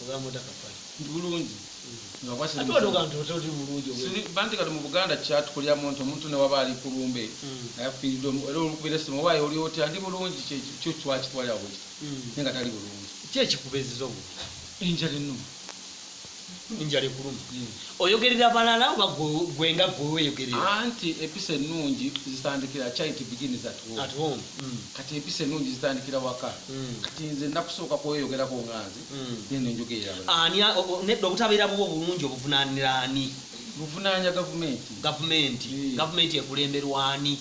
ogamuta kapali bulungi ngakwasa atuwadoka ntoto mulungi banti kati mu Buganda kyatukulyamu nti omuntu ne waba ali ku lumbe ayafiiridde era olukubira simu waayo oli oti andi bulungi kyo twakitwalira bwe naye nga tali bulungi ki ekikubeeziza obu enjala ennuma enjala ekuluma oyogerera balala oba gwenga gwe weeyogerera anti empisa ennungi zitandikira charity begins at home kati empisa ennungi zitandikira waka kati nze nakusooka kweyogerako nganze neno njogerera ani nedda obutabeera bwo obulungi obuvunaanira ani buvunaanya gavumenti ekulemberwa ani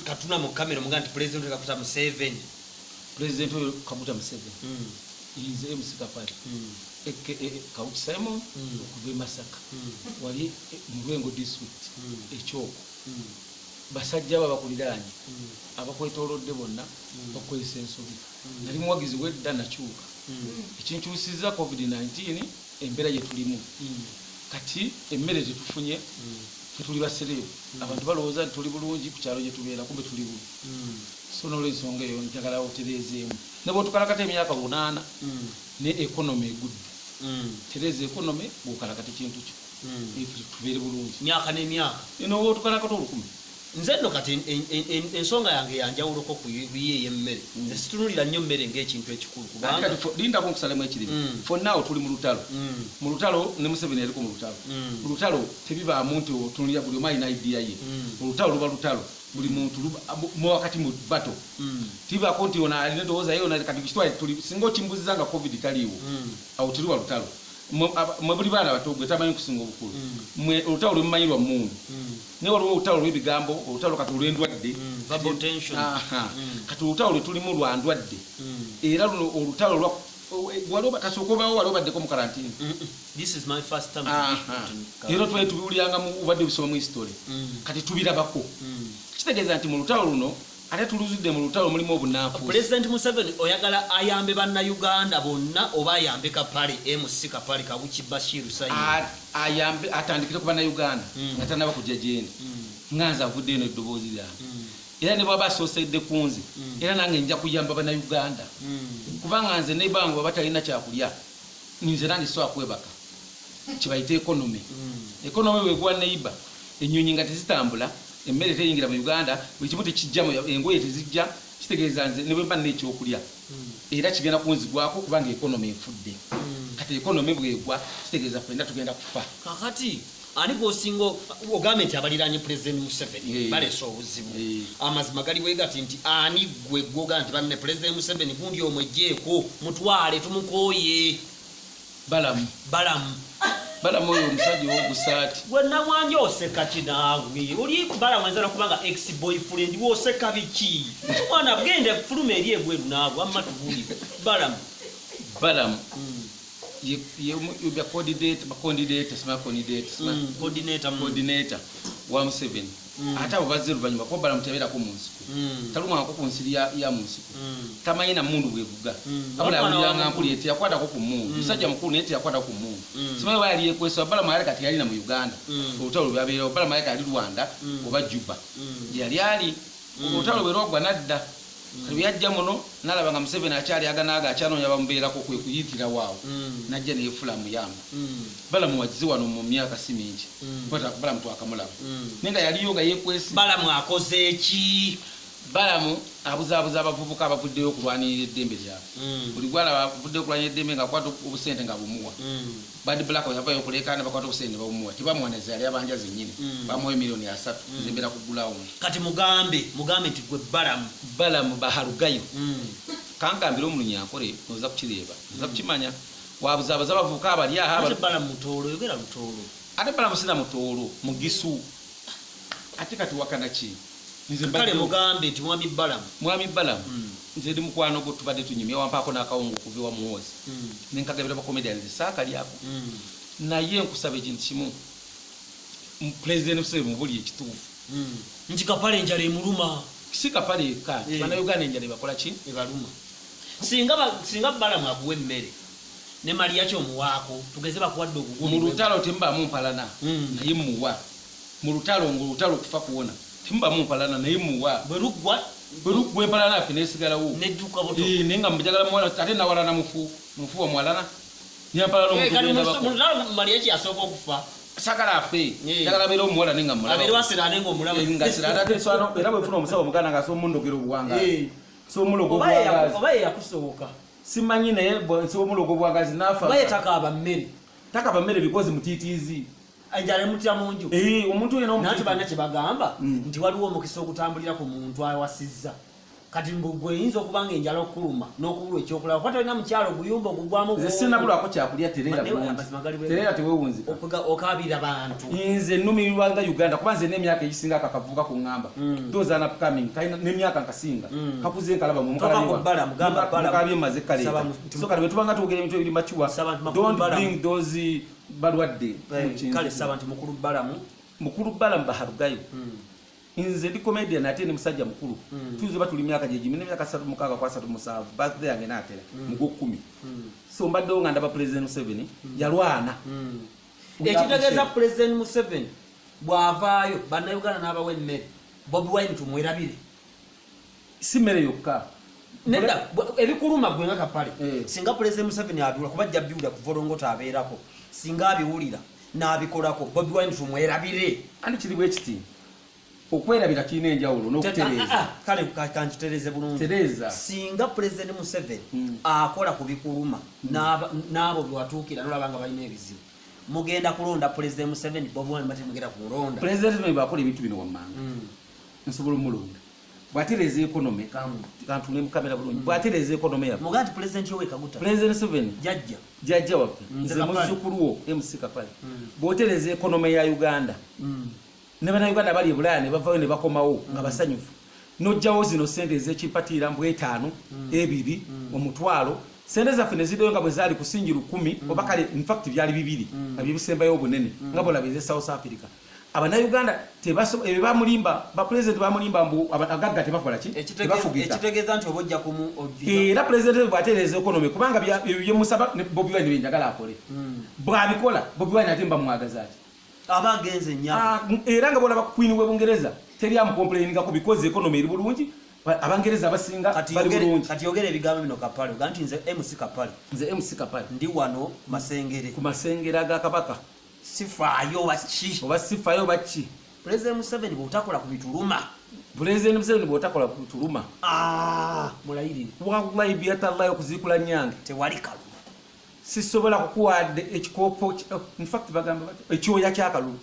katuna mu kamera muga nti pulezidenti Kaguta Museveni pulezidenti oyo Kaguta Museveni yinze emusika pali Kawuki Simon okuva Masaka wali mu Lwengo district ekyoko basajja babakuliraanye abakwetoolodde bonna bakwesa ensobi nali muwagizi wedda nakyuka ekinkyusiza COVID-19 embeera gye tulimu kati emmere tetufunye tetuli basereyo abantu balowooza nti tuli bulungi ku kyalo gye tubeera kumbe tuli bubi so n'olwensonga eyo njagala otereezeemu ne bw'otukalakata emyaka 8 ne economy egudde tereeza economy bw'okalakata ekintu kyo tubeere bulungi myaka n'emyaka eno bw'otukalakata 10 nze nno kati ensonga yange yanjawuloko ku biye ey'emmere nze situnulira nnyo mmere ng'ekintu ekikulu kubanga lindako nkusalemu ekirimu fonnaawo tuli mu lutalo ne Museveni eriko mu lutalo tebibaamu nti otunulira buli omu alina idea ye olutalo luba lutalo buli muntu mu wakati mu bato tibaako nti ona alina eddowooza ye ona kati kitwale tuli singa okimbuziza nga covid taliiwo awo tuli wa lutalo mwe buli baana bato gwe tamanyi kusinga obukulu mwe olutalo lwemumanyirwa mundu naye waliwo olutalo lw'ebigambo olutalo kati olw'endwadde kati olutalo lwe tulimu lwa ndwadde era luno olutalo kasooka obaawo wali obaddeko mu karantini era twali tubiwuliranga obadde bisoma mu history kati tubirabako kitegeeza nti mu lutalo luno ate tuluzidde mu lutalo mulimu obunanfuusi pulezidenti Museveni oyagala ayambe bannayuganda bonna oba ayambe kapale MC kapale Kawuki Bashir ayambe atandikire ku bannayuganda nga tanaba kujja gyendi nganze avudde eno eddoboozi lyange era ne bwaba asoosedde ku nze era nange nja kuyamba bannayuganda kubanga nze ne bangu baba talina kyakulya nze nandisobola kwebaka kibayita ekonomi bwegwa neiba ennyonyi nga tezitambula emmere teyingira mu Uganda buli kimu tekijjamu engoye tezijja kitegeeza nze ne bwe mba n'ekyokulya era kigenda kunzigwako kubanga ekonomi efudde kati ekonomi bwegwa kitegeeza ffenna tugenda kufa kakati ani gwosinga ogambe nti abaliranye pulezidenti Museveni baleese obuzibu amazima gali bwe gati nti ani gwe gwoga nti banne pulezidenti Museveni gundi omwejjeeko mutwale tumukooye balamu oyo omusajja ow'ogusaati gwe namwanje oseka kinaawe oli balamu enzala kubanga ex boyfriend bwoseka biki mwana bgende fuluma eri egweru naawe amma tubuli balamu coordinator wa Museveni ate abo bazze luvannyuma kuba balamu tebeerako mu nsiko talumwako ku nsiri ya mu nsiko tamanyi na mundu bwevuga abula awuliranga mpuli teyakwatako ku mundu musajja mukulu naye teyakwatako ku mundu simanyi oba yali yekwesa balamu yali kati yalina mu Uganda olutalo lwabeerawo balamu yali kali Rwanda oba Juba yali ali olutalo lwe lwaggwa nadda kali yajja muno nalaba nga Museveni akyali aganaaga akyanoonya bamubeerako kwe kuyitira waawo najja neefula muyamba balamu wagize wano mu myaka si mingi balamu twakamulaba naye nga yaliyo nga yeekwesi balamu akoze eki balamu abuzaabuza abavubuka abavuddeyo okulwanirira eddembe lyabwe buli gwalaba avuddeyo okulwanirira eddembe nga akwata obusente nga bumuwa badi black yavayo okuleekaana bakwata obusente ne babumuwa tibamuwaniriza yali abanja zennyini bamuwa miliyoni 3 nzembeera kugulawo kati mugambe nti gwe balamu bahalugayo kankambira omulunyi ankole oza kukireeba oza kukimanya wabuzaabuza abavubuka abali aha ate balamu sina mutoolo mugisu ate kati wakana ki kale mugambe nti mwami balamu nze ndi mukwano gwo tubadde tunyumya wampaako n'akawungu okuva ewa muwozi nenkagabira bakomedians saakalyako naye nkusaba ekintu kimu pulezidenti Museveni mubuli ekituufu nti kapale enjala emuluma si kapale eka bannayuganda enjala ebakola ki ebaluma singa balamu aguwa emmere ne mali yakyo omuwaako tugeze bakuwadde mu lutalo temubaamu mpalana naye muwa mu lutalo ng'olutalo okufa kuwona timuba mumpalana naye muwa bwe luggwa bwempala nafe nesigalawo nedduka buto nenga mujagala muwala ate nawalana mufu wa mwalana nyampala mariachi yasooka okufa sagala afe jagala beera omuwala nenga mulabera bwefuna omusawo omuganda nga somundogera obuwangazi somulogooba yakusooka simanyi naye somulogo obwangazi nafa takaba mmere bikozi mutiitiizi enjala emutira munju omuntu yena nanti banna kyebagamba nti waliwo omukisa ogutambulira ku muntu awasizza kati bweyinza okuba nga enjala okuluma n'okubulwa ekyokulaba kwata olina mukyalo oguyumba ogugwamu sinabulwako kyakulya terera tewewunzika okabira bantu nze nnumirirwa nga uganda kuba nze n'emyaka egisinga akakavubuka ku ŋŋamba those are upcoming n'emyaka nkasinga kakuze nkalaba mukalabiwe maze kaleeta so kati bwe tubanga twogera ebintu ebiri makiwa don't bring those balwadde kale saba nti mukulu balamu baharugayo nze ndi comedian ate ne musajja mukulu tuze batuli myaka jeji mine myaka 36 kwa 37 birthday yange natera mugo 10 so mbadde nga ndaba president Museveni yalwana ekitegeeza president Museveni bwavaayo banna Uganda n'abawe emmere Bobi Wine tumwerabire si mmere yokka nedda ebikuluma gwe nga kapale singa president Museveni abiwula kuba ajja biwulira ku volongota abeerako singa abiwulira n'abikolako Bobi Wine tumwerabire andi kiri bwe kiti okwerabira kine enjawulo n'okutereza kale kankitereze bulungi tereza singa president Museveni akola ku bikuluma n'abo bwatuukira n'olabanga balina ebizibu mugenda kulonda president Museveni Bobi Wine batemugenda kulonda president Museveni bakola ebintu bino wammanga nsobola omulonda bwatereza economy kantu ne mukamera bulungi bwatereza economy yapo muganti president Yoweri Kaguta president Museveni jajja waffe nze muzzukuluwo MC Kapale bwotereza economy ya Uganda ne bana Uganda bali bulaya ne bavayo ne bakomawo nga basanyufu nojjawo zino sente ez'ekipatira mbu 5 2 omutwalo sente zaffe ne zidoyo nga bwe zaali kusinjiru 10 oba kale in fact byali 2 nga byebisembayo obunene nga bolabize South Africa abana Uganda bamulimba ba president bamulimba mbu agagga tebakola ki tebafugika ekitegeeza nti obojja kumu era president bwatereza economy kubanga bye musaba Bobi Wine benjagala akole bwabikola Bobi Wine atemba mwagaza ati abagenze nya era nga bolaba Queen w'Ebungereza teri amcomplaininga ku because economy eri bulungi abangereza abasinga bali bulungi kati yogera ebigambo bino Kapale ganti nze MC Kapale ndi wano ku masengere aga kabaka sifaayo baki president Museveni bw'otakola ku bituluma mulayirire wallahi byatallayo kuzikula nyange tewali kalu sisobola kukuwadde ekikopo in fact bagamba ekyoya ky'akalulu